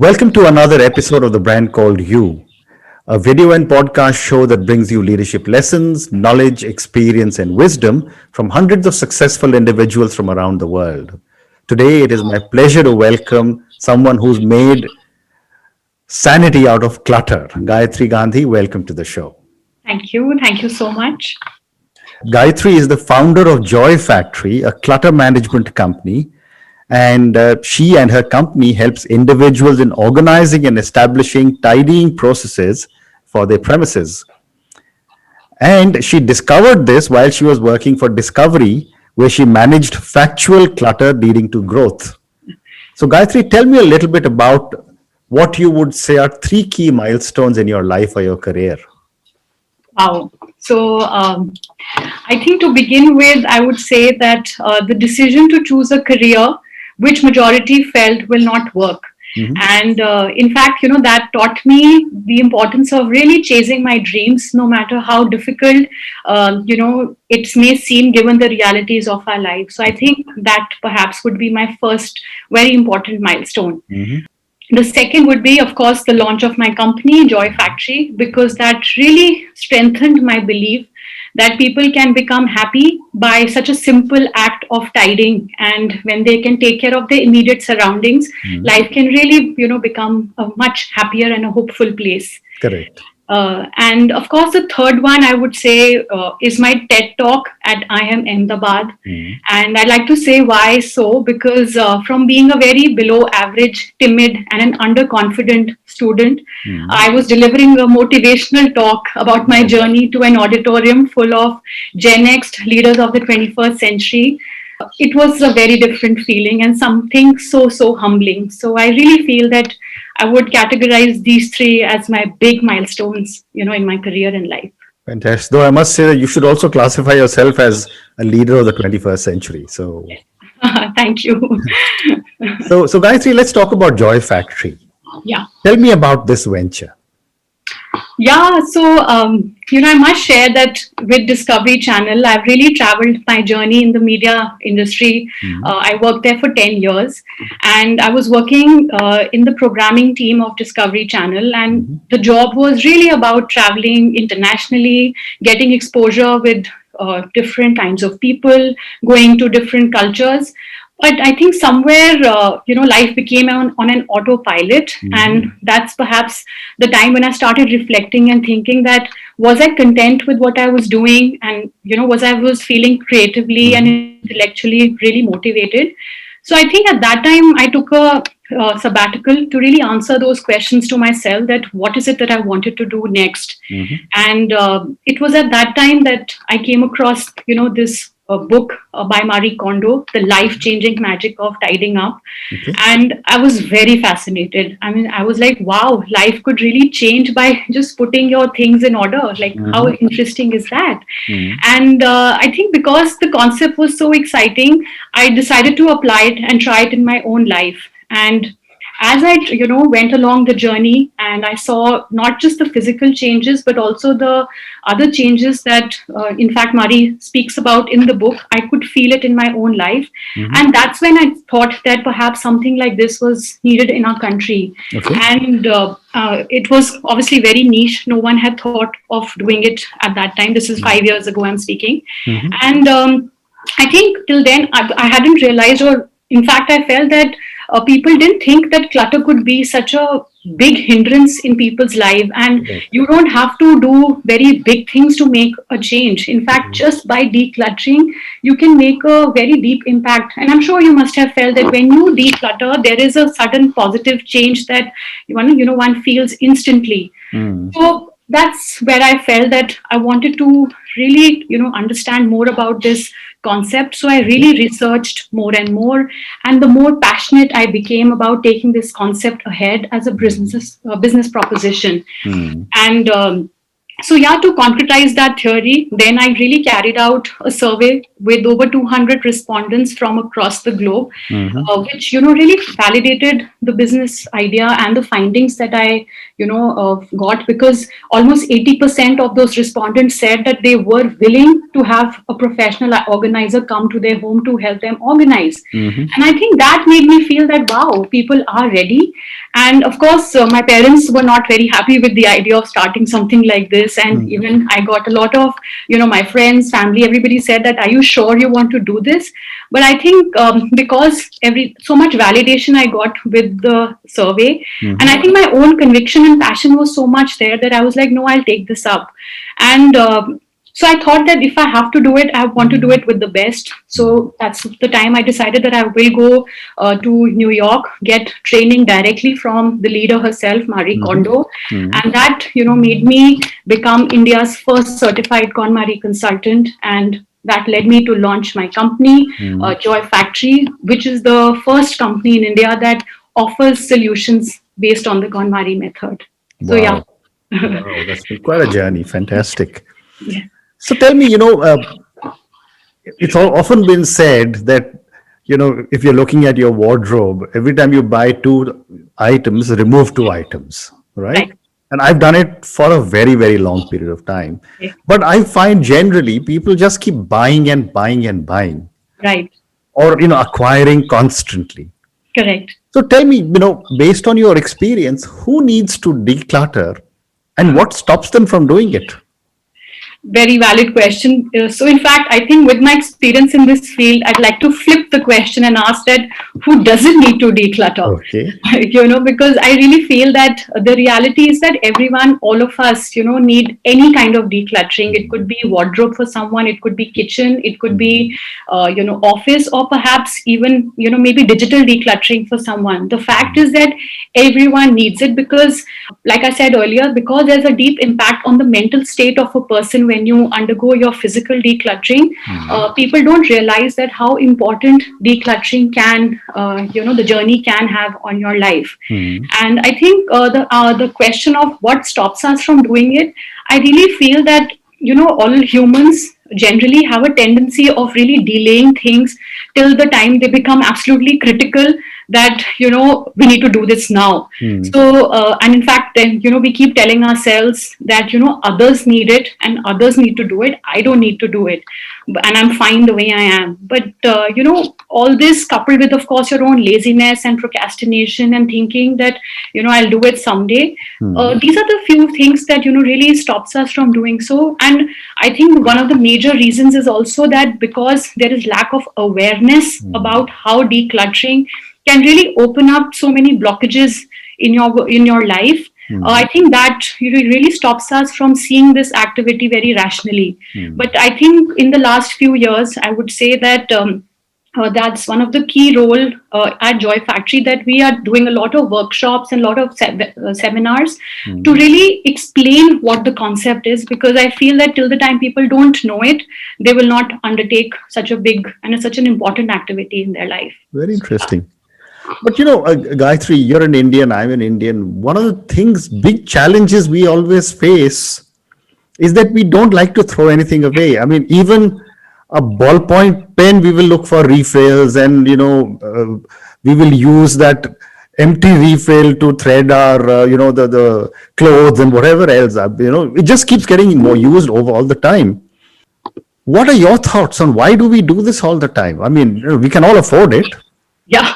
Welcome to another episode of the brand called You, a video and podcast show that brings you leadership lessons, knowledge, experience, and wisdom from hundreds of successful individuals from around the world. Today, it is my pleasure to welcome someone who's made sanity out of clutter. Gayatri Gandhi, welcome to the show. Thank you. Thank you so much. Gayatri is the founder of Joy Factory, a clutter management company, and she and her company helps individuals in organizing and establishing tidying processes for their premises. And she discovered this while she was working for Discovery, where she managed factual clutter leading to growth. So, Gayatri, tell me a little bit about what you would say are three key milestones in your life or your career. Wow. So, I think to begin with, I would say that the decision to choose a career which majority felt will not work. And in fact, that taught me the importance of really chasing my dreams, no matter how difficult, it may seem given the realities of our life. So I think that perhaps would be my first very important milestone. The second would be, of course, the launch of my company, Joy Factory, because that really strengthened my belief that people can become happy by such a simple act of tidying. And when they can take care of their immediate surroundings, life can really, become a much happier and a hopeful place. Correct. And of course, the third one I would say is my TED talk at IIM Ahmedabad. And I'd like to say why so, because from being a very below average, timid, and an underconfident student, I was delivering a motivational talk about my journey to an auditorium full of Gen X leaders of the 21st century. It was a very different feeling and something so humbling. So I really feel that I would categorize these three as my big milestones, in my career and life. Fantastic. Though I must say that you should also classify yourself as a leader of the 21st century. So, Thank you. so Gayatri, let's talk about Joy Factory. Yeah. Tell me about this venture. Yeah, so, I must share that with Discovery Channel, I've really traveled my journey in the media industry. I worked there for 10 years and I was working in the programming team of Discovery Channel. And the job was really about traveling internationally, getting exposure with different kinds of people, going to different cultures. But I think somewhere, life became on an autopilot. And that's perhaps the time when I started reflecting and thinking that, was I content with what I was doing? And, was I was feeling creatively and intellectually really motivated? So I think at that time, I took a sabbatical to really answer those questions to myself, that what is it that I wanted to do next? And it was at that time that I came across, this book by Marie Kondo, The Life-Changing Magic of Tidying Up. And I was very fascinated. I mean, I was like, wow, life could really change by just putting your things in order. Like, how interesting is that? And I think because the concept was so exciting, I decided to apply it and try it in my own life. And as I, went along the journey and I saw not just the physical changes, but also the other changes that, in fact, Marie speaks about in the book, I could feel it in my own life. And that's when I thought that perhaps something like this was needed in our country. And it was obviously very niche. No one had thought of doing it at that time. This is 5 years ago I'm speaking. And I think till then I hadn't realized, or in fact, I felt that people didn't think that clutter could be such a big hindrance in people's life. And you don't have to do very big things to make a change. In fact, just by decluttering, you can make a very deep impact. And I'm sure you must have felt that when you declutter, there is a sudden positive change that one feels instantly. So that's where I felt that I wanted to really, understand more about this concept. So I really researched more and more, and the more passionate I became about taking this concept ahead as a business proposition. And So yeah, to concretize that theory, then I really carried out a survey with over 200 respondents from across the globe, Mm-hmm. which really validated the business idea and the findings that I got, because almost 80% of those respondents said that they were willing to have a professional organizer come to their home to help them organize. Mm-hmm. And I think that made me feel that wow, people are ready. And of course, my parents were not very happy with the idea of starting something like this. And Mm-hmm. even I got a lot of, my friends, family, everybody said that, are you sure you want to do this? But I think because every so much validation I got with the survey, and Mm-hmm. I think my own conviction and passion was so much there that I was like, no, I'll take this up. And so I thought that if I have to do it, I want to do it with the best. So that's the time I decided that I will go to New York, get training directly from the leader herself, Marie Mm-hmm. Kondo, Mm-hmm. and that made me become India's first certified KonMari consultant, and that led me to launch my company, Mm-hmm. Joy Factory, which is the first company in India that offers solutions based on the KonMari method. So yeah. Wow. Wow, that's been quite a journey. Fantastic. Yeah. So tell me, it's often been said that, if you're looking at your wardrobe, every time you buy two items, remove two items, right? Right. And I've done it for a very, very long period of time. Okay. But I find generally people just keep buying and buying and buying, Right. or, acquiring constantly. Correct. So tell me, based on your experience, who needs to declutter and what stops them from doing it? Very valid question. So, in fact, I think with my experience in this field, I'd like to flip the question and ask that who doesn't need to declutter? Okay. Because I really feel that the reality is that everyone, all of us, need any kind of decluttering. It could be wardrobe for someone, it could be kitchen, it could be, office, or perhaps even, maybe digital decluttering for someone. The fact is that everyone needs it because, like I said earlier, because there's a deep impact on the mental state of a person when you undergo your physical decluttering. People don't realize that how important decluttering can, the journey can have on your life. Hmm. And I think the question of what stops us from doing it, I really feel that all humans generally have a tendency of really delaying things till the time they become absolutely critical that we need to do this now. Hmm. So and in fact then we keep telling ourselves that others need it and others need to do it, I don't need to do it, and I'm fine the way I am. But all this coupled with, of course, your own laziness and procrastination and thinking that I'll do it someday, Hmm. these are the few things that really stops us from doing so. And I think one of the major reasons is also that because there is lack of awareness Hmm. about how decluttering can really open up so many blockages in your life. Hmm. I think that really stops us from seeing this activity very rationally. Hmm. But I think in the last few years, I would say that that's one of the key role at Joy Factory, that we are doing a lot of workshops and a lot of seminars to Hmm. really explain what the concept is, because I feel that till the time people don't know it, they will not undertake such a big and such an important activity in their life. Very interesting. But Gayatri, you're an Indian, I'm an Indian. One of the things, big challenges we always face is that we don't like to throw anything away. I mean, even a ballpoint pen, we will look for refills, and we will use that empty refill to thread our, the clothes and whatever else. It just keeps getting more used over all the time. What are your thoughts on why do we do this all the time? I mean, we can all afford it. Yeah,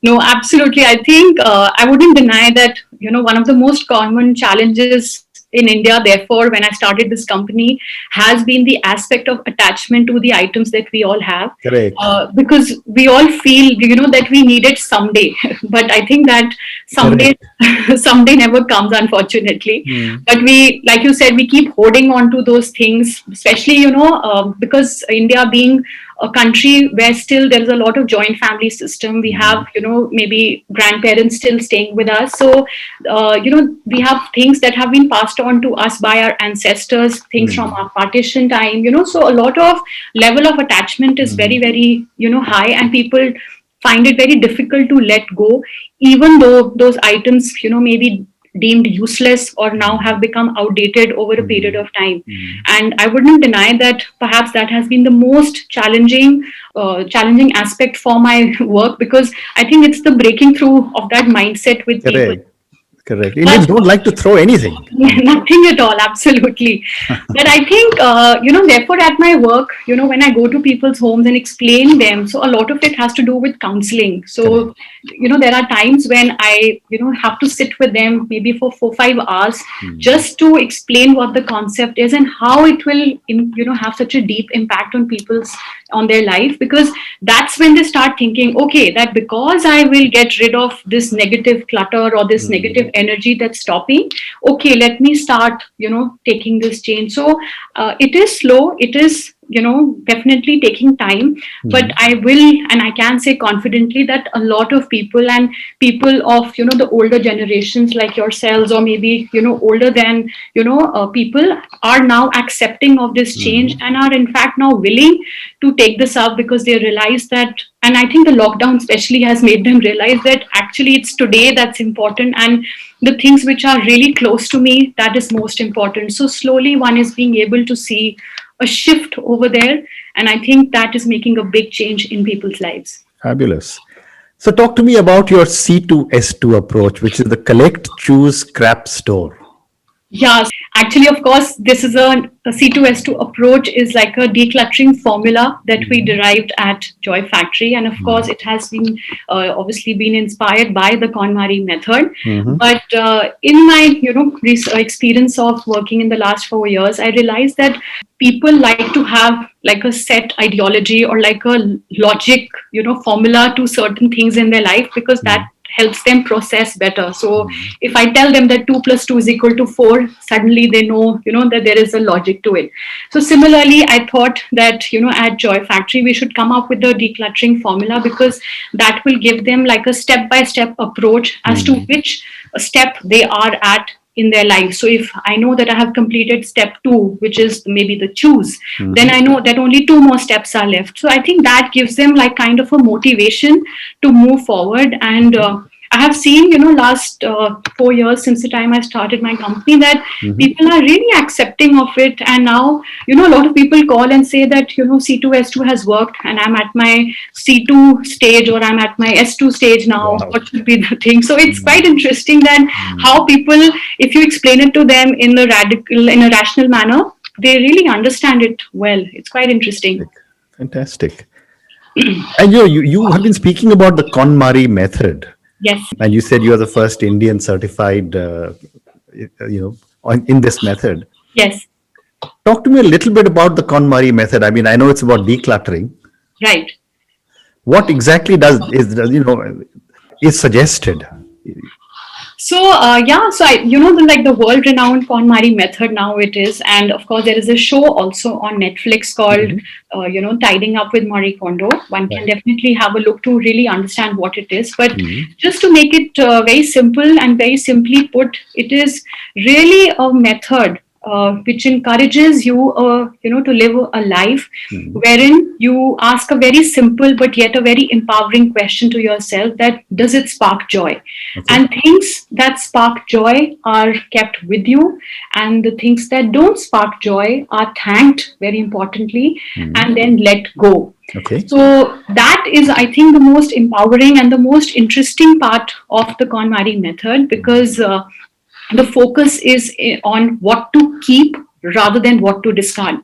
no, absolutely. I think I wouldn't deny that, one of the most common challenges in India, therefore, when I started this company, has been the aspect of attachment to the items that we all have. Correct. Because we all feel, that we need it someday. But I think that someday, Correct. someday never comes, unfortunately. Hmm. But we, like you said, we keep holding on to those things, especially, because India being a country where still there is a lot of joint family system. We have, maybe grandparents still staying with us. So, we have things that have been passed on to us by our ancestors, things from Hmm. our partition time, so a lot of level of attachment is very, very, high, and people find it very difficult to let go, even though those items, maybe deemed useless or now have become outdated over a period of time. Mm. And I wouldn't deny that perhaps that has been the most challenging aspect for my work, because I think it's the breaking through of that mindset with people. Correct. Correct. Indians But don't like to throw anything. nothing at all, absolutely. But I think, therefore, at my work, when I go to people's homes and explain them, so a lot of it has to do with counseling. Correct. So, there are times when I, have to sit with them maybe for 4 5 hours just to explain what the concept is and how it will, have such a deep impact on their life, because that's when they start thinking, okay, that because I will get rid of this negative clutter or this negative energy that's stopping, okay, let me start taking this change. So it is slow, it is definitely taking time, but I will, and I can say confidently that a lot of people, and people of the older generations like yourselves, or maybe older than people, are now accepting of this change and are in fact now willing to take this up, because they realize that, and I think the lockdown especially has made them realize that actually it's today that's important, and the things which are really close to me, that is most important. So slowly one is being able to see a shift over there, and I think that is making a big change in people's lives. Fabulous. So, talk to me about your C2S2 approach, which is the collect, choose, scrap, store. Yes, actually, of course, this is a C2S2 approach is like a decluttering formula that we derived at Joy Factory. And of course, it has been obviously been inspired by the KonMari method. But in my, experience of working in the last 4 years, I realized that people like to have like a set ideology or like a logic, formula to certain things in their life, because that helps them process better. So if I tell them that 2 plus 2 is equal to 4, suddenly they know, that there is a logic to it. So similarly, I thought that, at Joy Factory, we should come up with the decluttering formula, because that will give them like a step-by-step approach as to which step they are at in their life. So if I know that I have completed step 2, which is maybe the choose, then I know that only 2 more steps are left. So I think that gives them like kind of a motivation to move forward. And I have seen, last 4 years since the time I started my company, that people are really accepting of it. And now, a lot of people call and say that, C2S2 has worked and I'm at my C2 stage or I'm at my S2 stage now. Wow. What should be the thing? So it's quite interesting that how people, if you explain it to them in a rational manner, they really understand it well. It's quite interesting. Fantastic. And you have been speaking about the KonMari method. Yes. And you said you are the first Indian certified, in this method. Yes. Talk to me a little bit about the KonMari method. I mean, I know it's about decluttering. Right. What exactly is suggested? So so the world-renowned KonMari method now it is, and of course there is a show also on Netflix called Tidying Up with Marie Kondo. One can definitely have a look to really understand what it is. But just to make it very simple and very simply put, it is really a method which encourages you, to live a life wherein you ask a very simple but yet a very empowering question to yourself: that does it spark joy? And things that spark joy are kept with you, and the things that don't spark joy are thanked very importantly, and then let go. Okay. So that is, I think, the most empowering and the most interesting part of the KonMari method, because the focus is on what to keep rather than what to discard.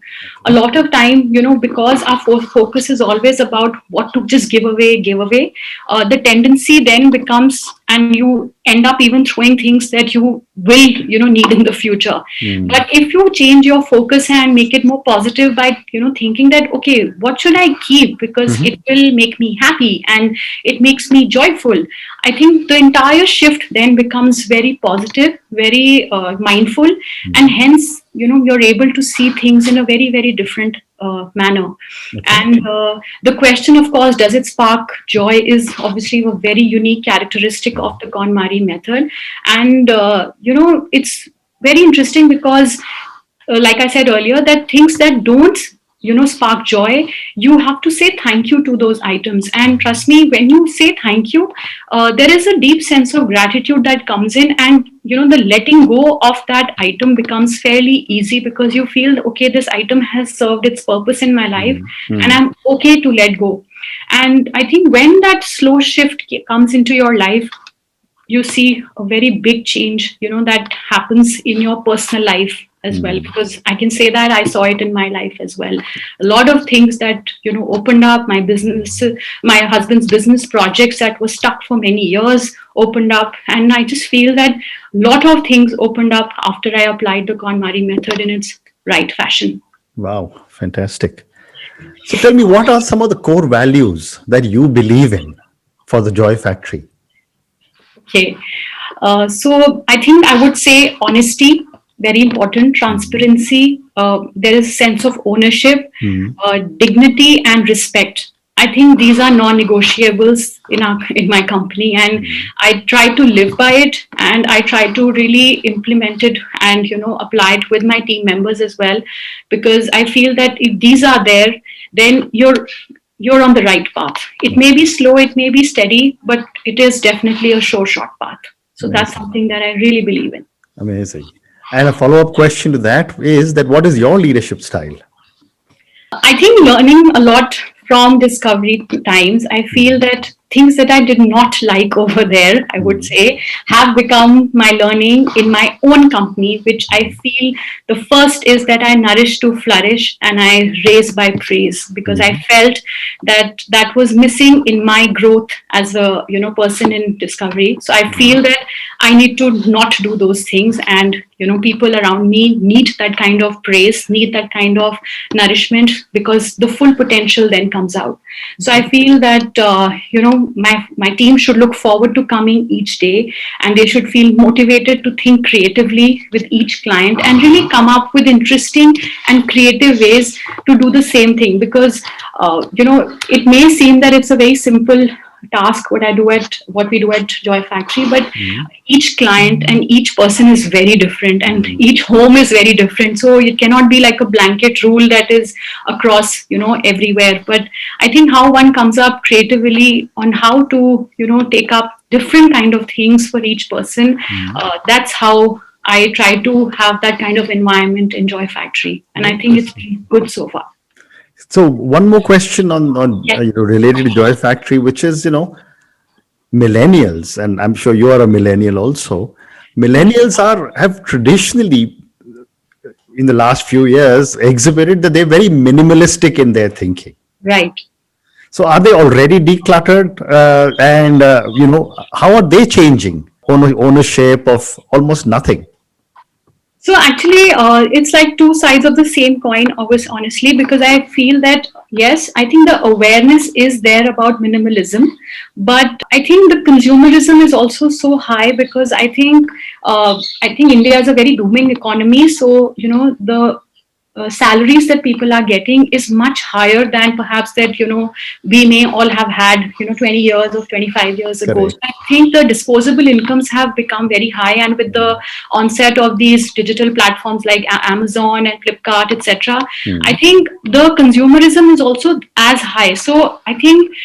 A lot of time, because our focus is always about what to just give away, the tendency then becomes, and you end up even throwing things that you will, need in the future. But if you change your focus and make it more positive by, thinking that, okay, what should I keep? Because it will make me happy and it makes me joyful. I think the entire shift then becomes very positive, very mindful, and hence, you're able to see things in a very, very different manner. And the question, of course, does it spark joy, is obviously a very unique characteristic of the KonMari method. And, it's very interesting because, like I said earlier, that things that don't spark joy, you have to say thank you to those items. And trust me, when you say thank you, there is a deep sense of gratitude that comes in, and the letting go of that item becomes fairly easy, because you feel, okay, this item has served its purpose in my life, and I'm okay to let go. And I think when that slow shift comes into your life, you see a very big change, that happens in your personal life as well. Because I can say that I saw it in my life as well. A lot of things that, opened up. My business, my husband's business projects that were stuck for many years opened up. And I just feel that a lot of things opened up after I applied the KonMari method in its right fashion. Wow, fantastic. So tell me, what are some of the core values that you believe in for the Joy Factory? Okay. So I think I would say honesty, very important, transparency, there is a sense of ownership, dignity, and respect. I think these are non-negotiables in my company, and I try to live by it, and I try to really implement it and apply it with my team members as well, because I feel that if these are there, then you're on the right path. It may be slow, it may be steady, but it is definitely a sure shot path. So that's Amazing. something that I really believe in. Amazing. And a follow-up question to that is that what is your leadership style? I think learning a lot from discovery times, I feel that things that I did not like over there, I would say, have become my learning in my own company, which I feel the first is that I nourish to flourish and I raise by praise, because I felt that that was missing in my growth as a person in discovery. So I feel that I need to not do those things, and people around me need that kind of praise, need that kind of nourishment, because the full potential then comes out. So I feel that my team should look forward to coming each day, and they should feel motivated to think creatively with each client and really come up with interesting and creative ways to do the same thing. Because it may seem that it's a very simple task what we do at Joy Factory, but each client and each person is very different, and each home is very different. So it cannot be like a blanket rule that is across everywhere. But I think how one comes up creatively on how to take up different kind of things for each person, that's how I try to have that kind of environment in Joy Factory, and I think it's been good so far. So one more question on Yes. related to Joy Factory, which is millennials, and I'm sure you are a millennial also. Millennials have traditionally in the last few years exhibited that they're very minimalistic in their thinking. Right. So are they already decluttered? And how are they changing ownership of almost nothing? So actually, it's like two sides of the same coin, honestly, because I feel that, yes, I think the awareness is there about minimalism, but I think the consumerism is also so high, because I think India is a very booming economy. So the salaries that people are getting is much higher than perhaps that we may all have had 20 years or 25 years ago. So Correct. I think the disposable incomes have become very high, and with the onset of these digital platforms like Amazon and Flipkart, etc., I think the consumerism is also as high. So I think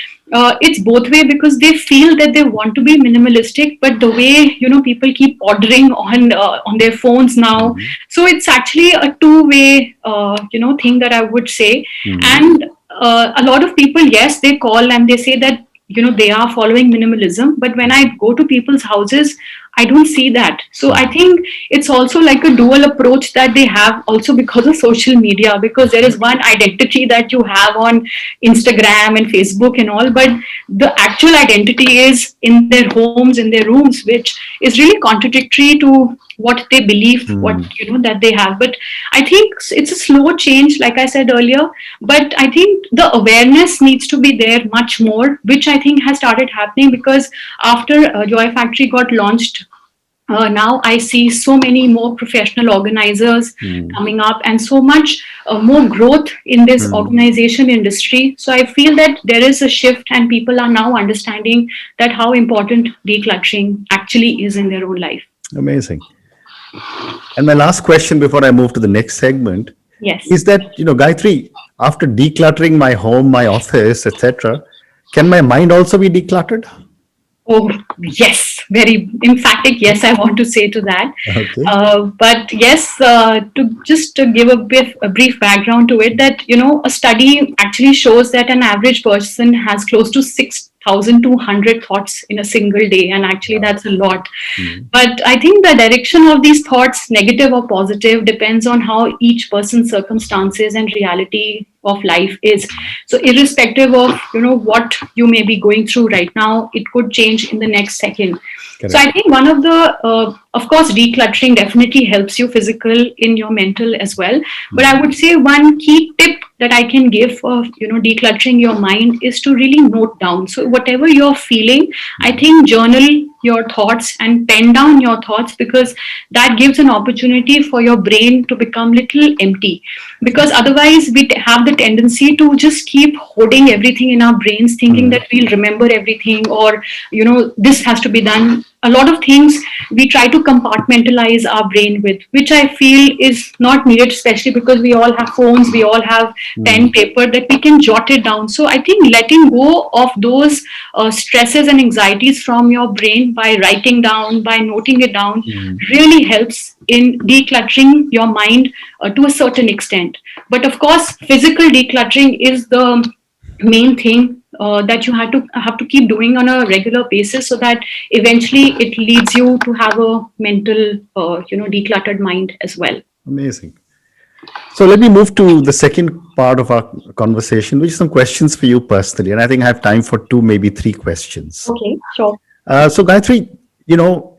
it's both way, because they feel that they want to be minimalistic, but the way people keep ordering on their phones now, so it's actually a two-way thing that I would say. And a lot of people, yes, they call and they say that they are following minimalism, but when I go to people's houses, I don't see that. So I think it's also like a dual approach that they have, also because of social media, because there is one identity that you have on Instagram and Facebook and all, but the actual identity is in their homes, in their rooms, which is really contradictory to what they believe, what that they have. But I think it's a slow change, like I said earlier, but I think the awareness needs to be there much more, which I think has started happening, because after Joy Factory got launched, now I see so many more professional organizers coming up, and so much more growth in this organization industry. So I feel that there is a shift, and people are now understanding that how important decluttering actually is in their own life. Amazing. And my last question before I move to the next segment Yes. is that, Gayatri, after decluttering my home, my office, etc., can my mind also be decluttered? Oh, yes, very emphatic. Yes, I want to say to that. Okay. But yes, to just to give a brief background to it, that a study actually shows that an average person has close to 6,200 thoughts in a single day, and actually Wow. that's a lot. Mm. But I think the direction of these thoughts, negative or positive, depends on how each person's circumstances and reality of life is. So irrespective of what you may be going through right now, it could change in the next second. So Correct. I think one of the, of course, decluttering definitely helps you physical in your mental as well. But I would say one key tip that I can give for decluttering your mind is to really note down. So whatever you're feeling, I think journal your thoughts and pen down your thoughts, because that gives an opportunity for your brain to become little empty. Because otherwise we have the tendency to just keep hoarding everything in our brains, thinking Mm. that we'll remember everything, or this has to be done. A lot of things we try to compartmentalize our brain with, which I feel is not needed, especially because we all have phones, we all have pen, Mm. paper, that we can jot it down. So I think letting go of those stresses and anxieties from your brain by writing down, by noting it down, Mm. really helps in decluttering your mind to a certain extent. But of course, physical decluttering is the main thing that you have to keep doing on a regular basis, so that eventually it leads you to have a mental decluttered mind as well. Amazing. So let me move to the second part of our conversation, which is some questions for you personally. And I think I have time for two, maybe three questions. Okay, sure. So Gayatri, you know,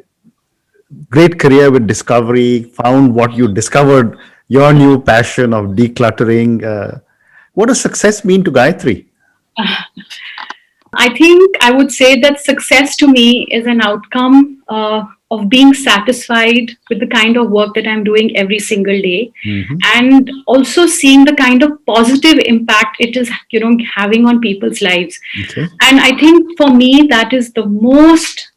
great career with Discovery, found what you discovered, your new passion of decluttering. What does success mean to Gayatri? I think I would say that success to me is an outcome of being satisfied with the kind of work that I'm doing every single day, Hmm. and also seeing the kind of positive impact it is, having on people's lives. Okay. And I think for me, that is the most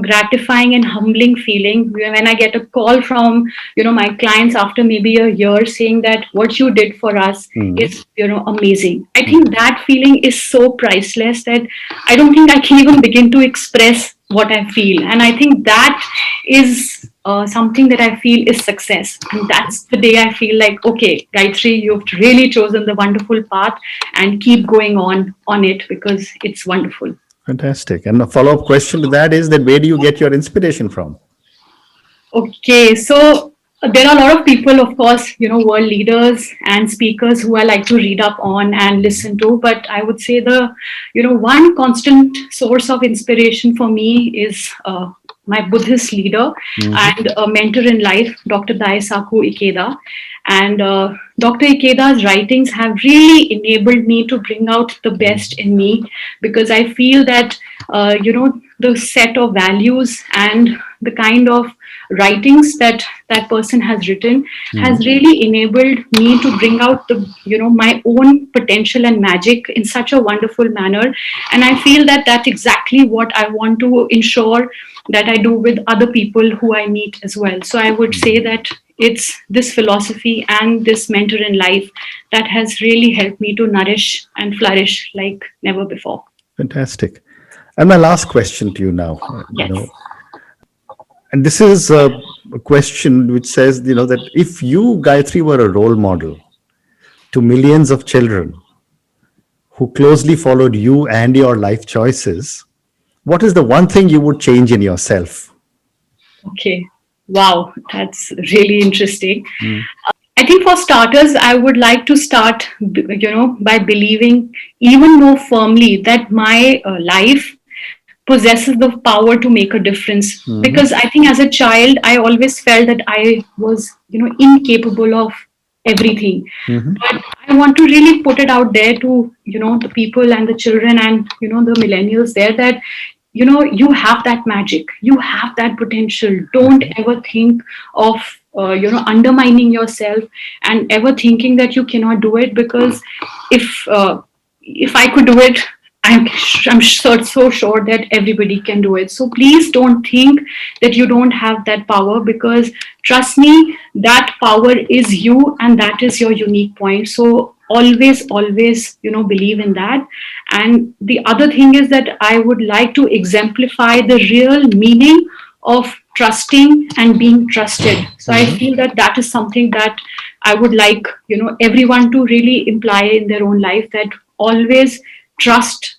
gratifying and humbling feeling when I get a call from my clients after maybe a year, saying that what you did for us Mm. is amazing. I think that feeling is so priceless that I don't think I can even begin to express what I feel. And I think that is something that I feel is success. And that's the day I feel like, okay, Gayatri, you've really chosen the wonderful path, and keep going on it, because it's wonderful. Fantastic. And a follow-up question to that is that where do you get your inspiration from? Okay, so there are a lot of people, of course, world leaders and speakers who I like to read up on and listen to. But I would say one constant source of inspiration for me is my Buddhist leader Mhm. and a mentor in life, Dr. Daisaku Ikeda. And Dr. Ikeda's writings have really enabled me to bring out the best in me, because I feel that, the set of values and the kind of writings that that person has written has Mhm. really enabled me to bring out the my own potential and magic in such a wonderful manner. And I feel that that's exactly what I want to ensure that I do with other people who I meet as well. So I would say that it's this philosophy and this mentor in life that has really helped me to nourish and flourish like never before. Fantastic. And my last question to you now, Yes. and this is a question which says, that if you, Gayatri, were a role model to millions of children who closely followed you and your life choices, what is the one thing you would change in yourself? Okay. Wow, that's really interesting. Mm. I think for starters, I would like to start, by believing even more firmly that my life possesses the power to make a difference. Because Mhm. I think as a child, I always felt that I was, incapable of everything. Mhm. But I want to really put it out there to, the people and the children and, the millennials there, that, you have that magic, you have that potential. Don't Okay. ever think of, undermining yourself and ever thinking that you cannot do it, because if I could do it, I'm so sure that everybody can do it. So please don't think that you don't have that power, because trust me, that power is you and that is your unique point. So always, always, believe in that. And the other thing is that I would like to exemplify the real meaning of trusting and being trusted. So I feel that that is something that I would like, everyone to really imply in their own life, that always trust.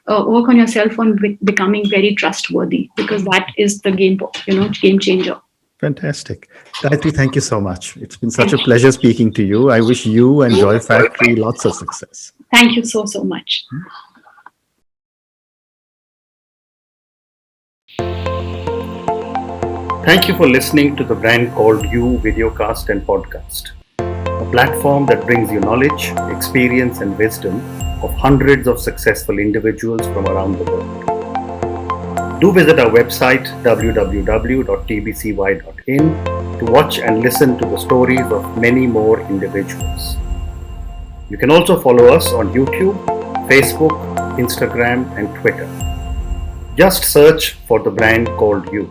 Work on yourself on becoming very trustworthy, because that is the game changer. Fantastic. Gayatri, thank you so much. It's been such Thank a you. pleasure speaking to you. I wish you and Joy Factory lots of success. Thank you so much. Thank you for listening to the Brand Called You videocast and podcast, a platform that brings you knowledge, experience, and wisdom of hundreds of successful individuals from around the world. Do visit our website www.tbcy.in to watch and listen to the stories of many more individuals. You can also follow us on YouTube, Facebook, Instagram, and Twitter. Just search for the Brand Called You.